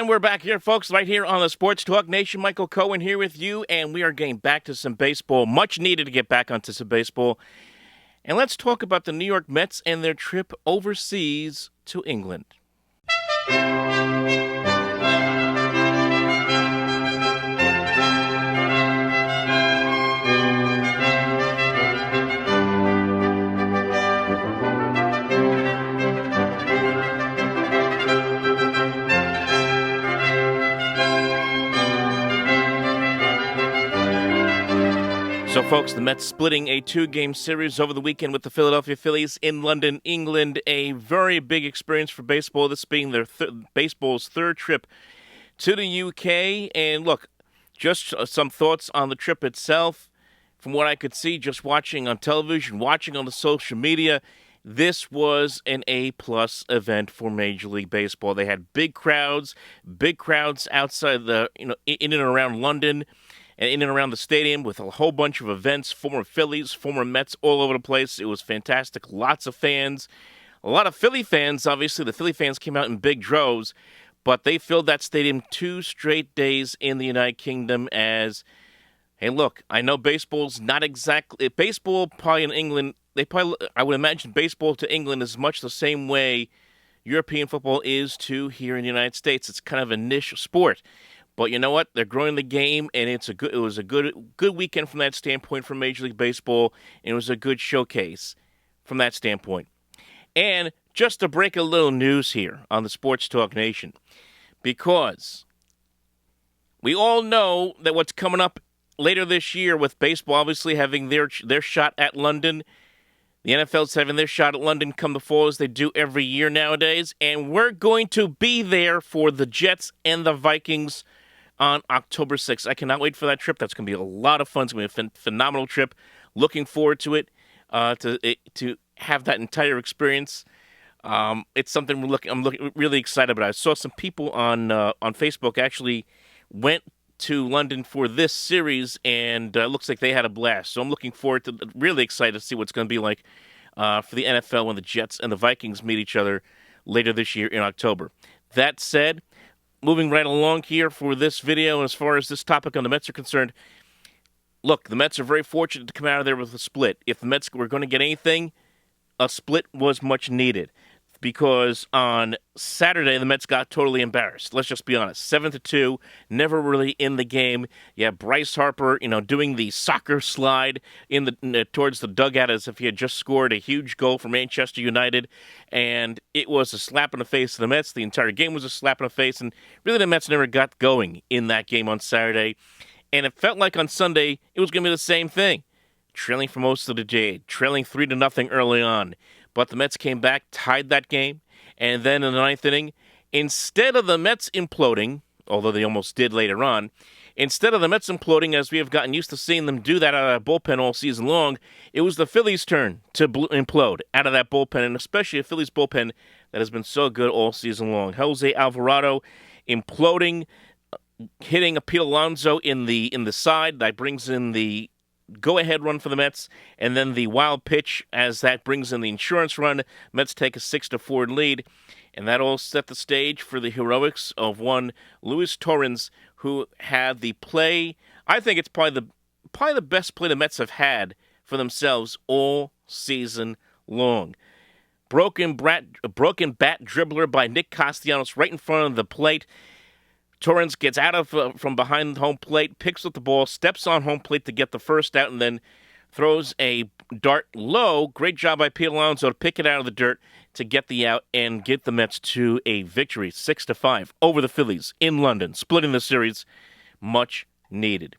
And we're back here, folks, right here on the Sports Talk Nation. Michael Cohen here with you, and we are getting back to some baseball. Much needed to get back onto some baseball. And let's talk about the New York Mets and their trip overseas to England. So, folks, the Mets splitting a 2-game series over the weekend with the Philadelphia Phillies in London, England. A very big experience for baseball, this being their baseball's third trip to the UK. And look, just some thoughts on the trip itself. From what I could see, just watching on television, watching on the social media, this was an A-plus event for Major League Baseball. They had big crowds outside in and around London, and in and around the stadium with a whole bunch of events, former Phillies, former Mets all over the place. It was fantastic. Lots of fans. A lot of Philly fans, obviously. The Philly fans came out in big droves, but they filled that stadium 2 straight days in the United Kingdom as, hey, look, I know baseball's not exactly... Baseball probably in England, I would imagine baseball to England is much the same way European football is to here in the United States. It's kind of a niche sport. But you know what? They're growing the game, and it was a good weekend from that standpoint for Major League Baseball, and it was a good showcase from that standpoint. And just to break a little news here on the Sports Talk Nation, because we all know that what's coming up later this year with baseball obviously having their shot at London, the NFL's having their shot at London come the fall as they do every year nowadays, and we're going to be there for the Jets and the Vikings on October 6th. I cannot wait for that trip. That's going to be a lot of fun. It's going to be a phenomenal trip. Looking forward to it, to have that entire experience. It's something I'm really excited about. I saw some people on Facebook actually went to London for this series, and looks like they had a blast. So I'm looking forward to, really excited to see what's going to be like for the NFL when the Jets and the Vikings meet each other later this year in October. That said, moving right along here for this video, as far as this topic on the Mets are concerned, look, the Mets are very fortunate to come out of there with a split. If the Mets were going to get anything, a split was much needed. Because on Saturday, the Mets got totally embarrassed. Let's just be honest. 7-2, never really in the game. Yeah, Bryce Harper, doing the soccer slide towards the dugout as if he had just scored a huge goal for Manchester United. And it was a slap in the face to the Mets. The entire game was a slap in the face. And really, the Mets never got going in that game on Saturday. And it felt like on Sunday, it was going to be the same thing. Trailing for most of the day, trailing 3-0 early on. But the Mets came back, tied that game, and then in the ninth inning, instead of the Mets imploding, although they almost did later on, instead of the Mets imploding, as we have gotten used to seeing them do that out of that bullpen all season long, it was the Phillies' turn to implode out of that bullpen, and especially a Phillies bullpen that has been so good all season long. Jose Alvarado imploding, hitting a Pete Alonso in the side that brings in the go-ahead run for the Mets, and then the wild pitch as that brings in the insurance run. Mets take a 6-4 lead, and that all set the stage for the heroics of one Luis Torrens, who had the play. I think it's probably the best play the Mets have had for themselves all season long. Broken bat dribbler by Nick Castellanos right in front of the plate. Torrens gets out of from behind home plate, picks up the ball, steps on home plate to get the first out, and then throws a dart low. Great job by Pete Alonso to pick it out of the dirt to get the out and get the Mets to a victory, 6-5 over the Phillies in London, splitting the series. Much needed.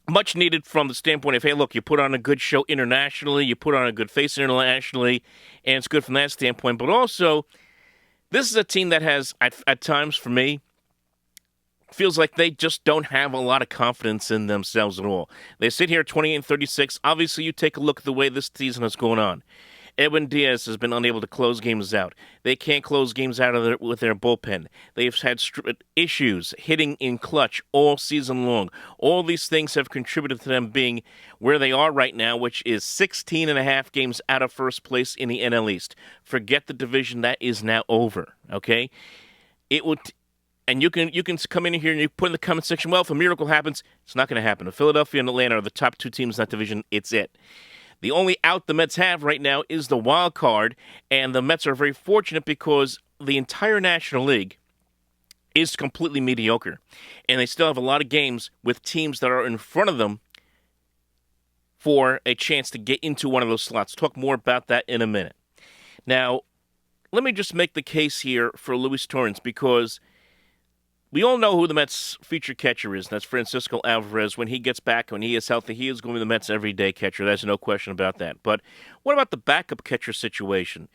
Much needed from the standpoint of, hey, look, you put on a good show internationally, you put on a good face internationally, and it's good from that standpoint. But also, this is a team that has, at times for me, feels like they just don't have a lot of confidence in themselves at all. They sit here 28-36. Obviously, you take a look at the way this season is going on. Edwin Diaz has been unable to close games out. They can't close games out with their bullpen. They've had issues hitting in clutch all season long. All these things have contributed to them being where they are right now, which is 16 and a half games out of first place in the NL East. Forget the division. That is now over, okay? And you can come in here and you put in the comment section, well, if a miracle happens, it's not going to happen. If Philadelphia and Atlanta are the top two teams in that division, it's it. The only out the Mets have right now is the wild card, and the Mets are very fortunate because the entire National League is completely mediocre, and they still have a lot of games with teams that are in front of them for a chance to get into one of those slots. Talk more about that in a minute. Now, let me just make the case here for Luis Torrens because we all know who the Mets' featured catcher is. That's Francisco Alvarez. When he gets back, when he is healthy, he is going to be the Mets' everyday catcher. There's no question about that. But what about the backup catcher situation?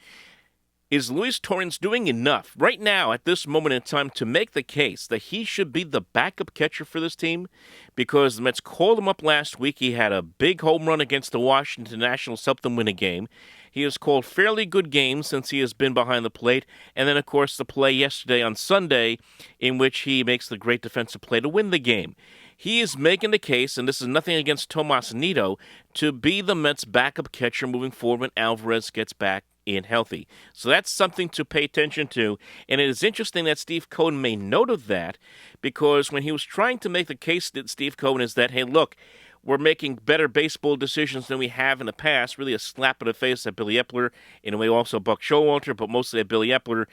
Is Luis Torrens doing enough right now at this moment in time to make the case that he should be the backup catcher for this team? Because the Mets called him up last week. He had a big home run against the Washington Nationals, helped them win a game. He has called fairly good games since he has been behind the plate. And then, of course, the play yesterday on Sunday in which he makes the great defensive play to win the game. He is making the case, and this is nothing against Tomas Nido, to be the Mets' backup catcher moving forward when Alvarez gets back in healthy. So that's something to pay attention to. And it is interesting that Steve Cohen made note of that because when he was trying to make the case that Steve Cohen is that, hey, look, we're making better baseball decisions than we have in the past. Really a slap in the face at Billy Epler, in a way also Buck Showalter, but mostly at Billy Epler,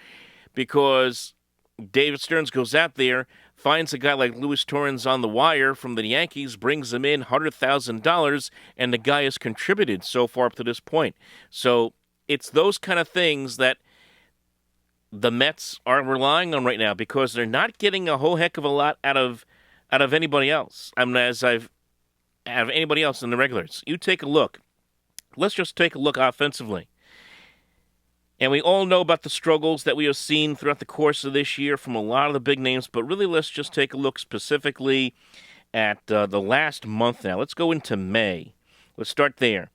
because David Stearns goes out there, finds a guy like Luis Torrens on the wire from the Yankees, brings him in $100,000, and the guy has contributed so far up to this point. So it's those kind of things that the Mets are relying on right now because they're not getting a whole heck of a lot out of anybody else. I mean, out of anybody else in the regulars. You take a look. Let's just take a look offensively. And we all know about the struggles that we have seen throughout the course of this year from a lot of the big names, but really let's just take a look specifically at the last month now. Let's go into May. Let's start there.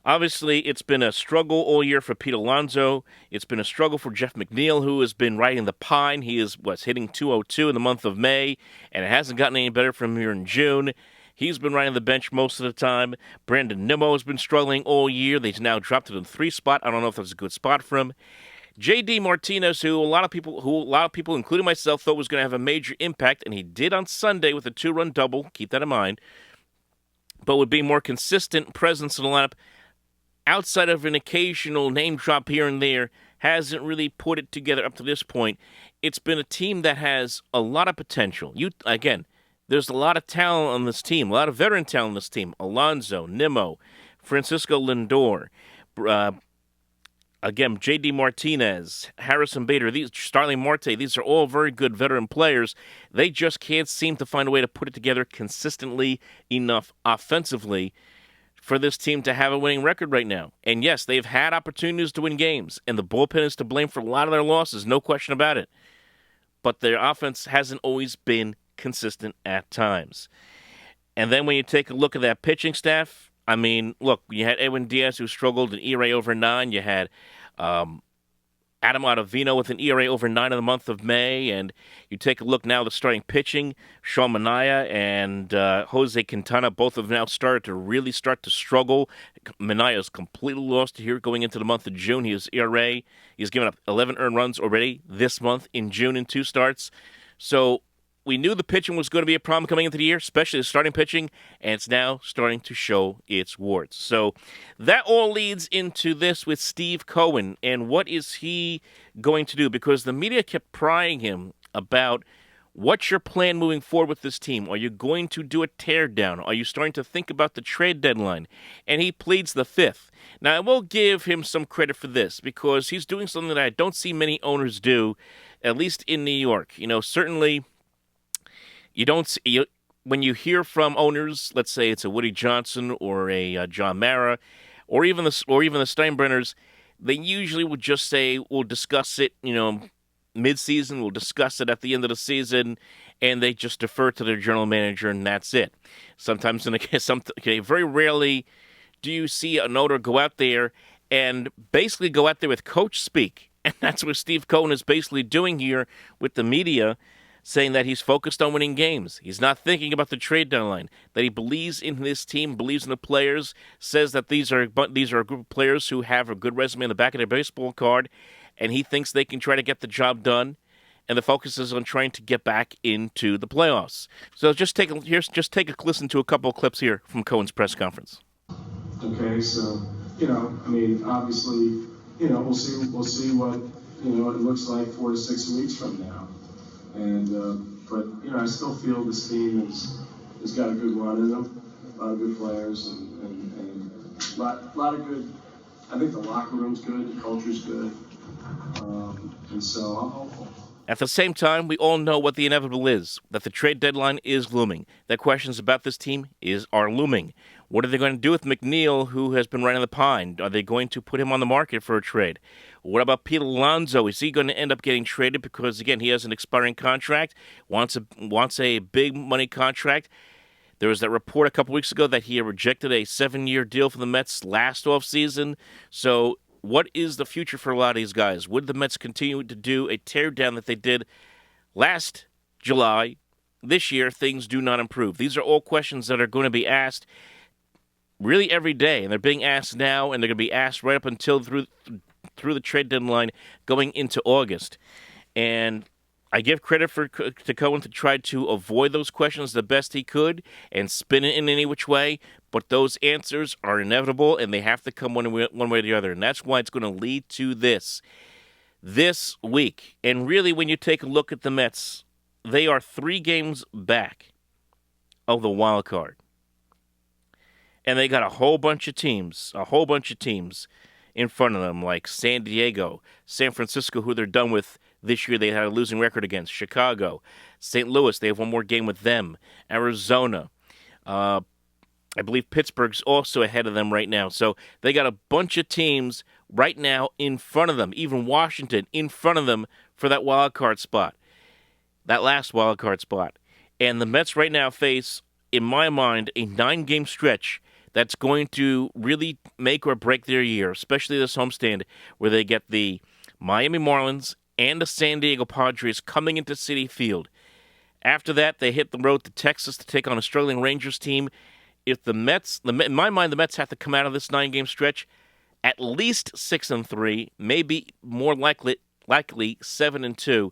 Obviously, it's been a struggle all year for Pete Alonso. It's been a struggle for Jeff McNeil, who has been riding the pine. He is hitting 202 in the month of May, and it hasn't gotten any better from here in June. He's been riding the bench most of the time. Brandon Nimmo has been struggling all year. He's now dropped to the 3 spot. I don't know if that's a good spot for him. J.D. Martinez, who a lot of people, including myself, thought was going to have a major impact, and he did on Sunday with a 2-run double. Keep that in mind. But would be more consistent presence in the lineup outside of an occasional name drop here and there, hasn't really put it together up to this point. It's been a team that has a lot of potential. There's a lot of talent on this team, a lot of veteran talent on this team. Alonso, Nimmo, Francisco Lindor, J.D. Martinez, Harrison Bader, Starling Marte, these are all very good veteran players. They just can't seem to find a way to put it together consistently enough offensively for this team to have a winning record right now. And yes, they've had opportunities to win games, and the bullpen is to blame for a lot of their losses, no question about it. But their offense hasn't always been consistent at times. And then when you take a look at that pitching staff, I mean, look, you had Edwin Diaz who struggled an ERA over 9. You had Adam Ottavino with an ERA over 9 in the month of May. And you take a look now at the starting pitching, Sean Manaea and Jose Quintana, both have now started to struggle. Manaea is completely lost here going into the month of June. He's given up 11 earned runs already this month in June in 2 starts. So we knew the pitching was going to be a problem coming into the year, especially the starting pitching, and it's now starting to show its warts. So that all leads into this with Steve Cohen, and what is he going to do? Because the media kept prying him about what's your plan moving forward with this team? Are you going to do a teardown? Are you starting to think about the trade deadline? And he pleads the fifth. Now, I will give him some credit for this because he's doing something that I don't see many owners do, at least in New York. certainly you don't see, when you hear from owners, let's say it's a Woody Johnson or a John Mara, or even the Steinbrenners, they usually would just say, "We'll discuss it, mid-season. We'll discuss it at the end of the season," and they just defer to their general manager, and that's it. Sometimes, very rarely, do you see an owner go out there and basically go out there with coach speak, and that's what Steve Cohen is basically doing here with the media, saying that he's focused on winning games. He's not thinking about the trade deadline, that he believes in this team, believes in the players, says that these are a group of players who have a good resume on the back of their baseball card, and he thinks they can try to get the job done. and the focus is on trying to get back into the playoffs. So just take a listen to a couple of clips here from Cohen's press conference. Okay, so obviously, we'll see what it looks like 4 to 6 weeks from now, and but I still feel this team has got a good run in them, a lot of good players, and a lot of good. I think the locker room's good, the culture's good, and so I'm hopeful. At the same time, we all know what the inevitable is, that the trade deadline is looming, that questions about this team are looming. What are they going to do with McNeil, who has been right on the pine? Are they going to put him on the market for a trade? What about Pete Alonso? Is he going to end up getting traded because, again, he has an expiring contract, wants a big money contract? There was that report a couple weeks ago that he had rejected a 7-year deal for the Mets last offseason. So what is the future for a lot of these guys? Would the Mets continue to do a teardown that they did last July? This year, things do not improve. These are all questions that are going to be asked really every day, and they're being asked now, and they're going to be asked right up until through the trade deadline going into August. And I give credit to Cohen to try to avoid those questions the best he could and spin it in any which way, but those answers are inevitable, and they have to come one way or the other, and that's why it's going to lead to this week. And really, when you take a look at the Mets, they are 3 games back of the wild card. And they got a whole bunch of teams in front of them, like San Diego, San Francisco, who they're done with this year. They had a losing record against. Chicago, St. Louis, they have one more game with them. Arizona, I believe Pittsburgh's also ahead of them right now. So they got a bunch of teams right now in front of them, even Washington in front of them for that wild card spot, that last wild card spot. And the Mets right now face, in my mind, a 9-game stretch that's going to really make or break their year, especially this homestand where they get the Miami Marlins and the San Diego Padres coming into Citi Field. After that, they hit the road to Texas to take on a struggling Rangers team. If the Mets, in my mind, the Mets have to come out of this 9-game stretch at least 6-3, maybe more likely 7-2, to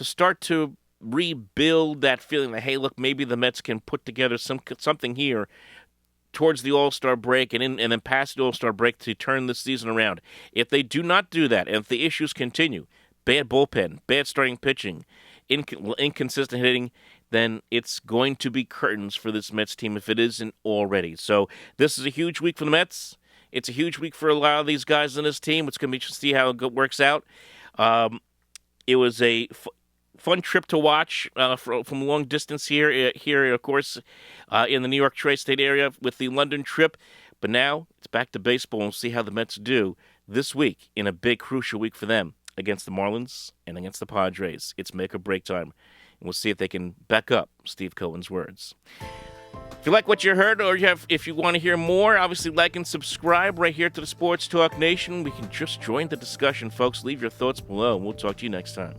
start to rebuild that feeling that, hey, look, maybe the Mets can put together something here towards the All-Star break and then past the All-Star break to turn this season around. If they do not do that, and if the issues continue, bad bullpen, bad starting pitching, inconsistent hitting, then it's going to be curtains for this Mets team if it isn't already. So this is a huge week for the Mets. It's a huge week for a lot of these guys in this team. It's going to be interesting to see how it works out. It was a fun trip to watch from long distance here, of course, in the New York tri-state area with the London trip. But now it's back to baseball, and we'll see how the Mets do this week in a big, crucial week for them against the Marlins and against the Padres. It's make or break time, and we'll see if they can back up Steve Cohen's words. If you like what you heard, or if you want to hear more, obviously like and subscribe right here to the Sports Talk Nation. We can just join the discussion, folks. Leave your thoughts below, and we'll talk to you next time.